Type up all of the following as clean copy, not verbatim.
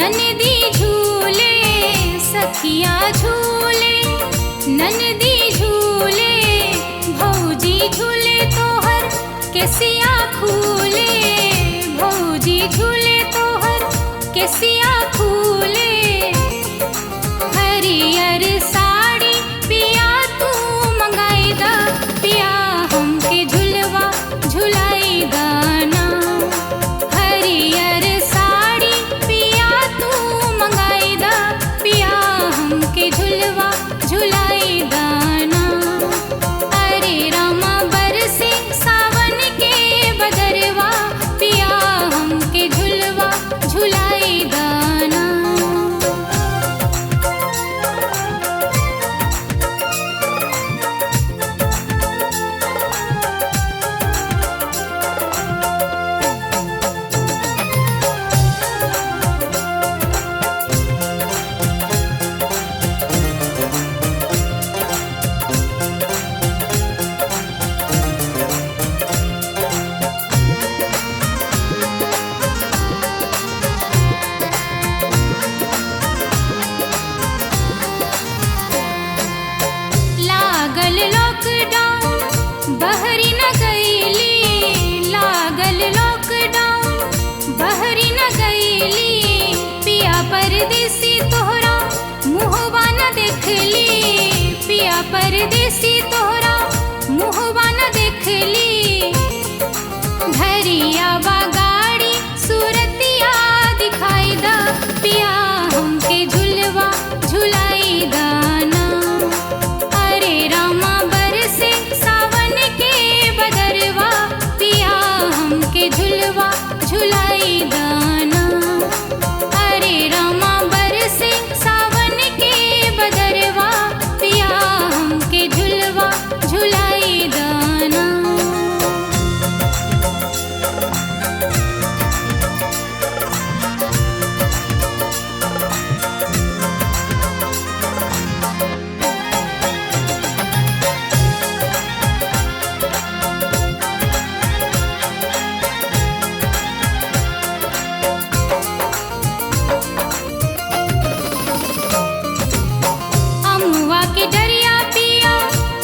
ननदी झूले सखिया झूले, ननदी झूले भौजी झूले तोहर केसिया फूले, भौजी झूले तोहर केसिया फूले। हरियर साड़ी पिया तू मंगाई दा, पिया हमके झुलवा झुलाई दाना। हरियर साड़ी पिया तू मंगाई दा, पिया हमके झुलवा झुलाई दाना। अरे रामा बरसे सावन के बदरवा, पिया हमके झुलवा झुलाई दाना। लागल लॉकडाउन बहरी न गईली, लागल लॉकडाउन बहरी न गईली। पिया परदेसी तोहरा मुहवा न देखली, पिया परदेसी तोहरा मुहवा न देखली। धरिया बा गाड़ी सूरतिया दिखाई दा, पिया हमके झुलवा झुलाई दाना। अरे रामा बरसे सावन के बदरवा, पिया हमके झुलवा झुलाई दाना। अरे रामा बरसे सावन के बदरवा, पिया हमके झुलवा झुलाई दाना। अमुआ के डरिया पिया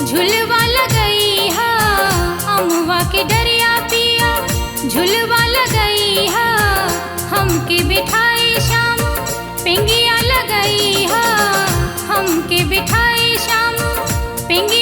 झुलवा लगई हा, अमुआ के डरिया पिया झुलवा लगई हा। हमके बिठाई शाम पेंगिया लगई हा, हमके बिठाई शाम पेंगिया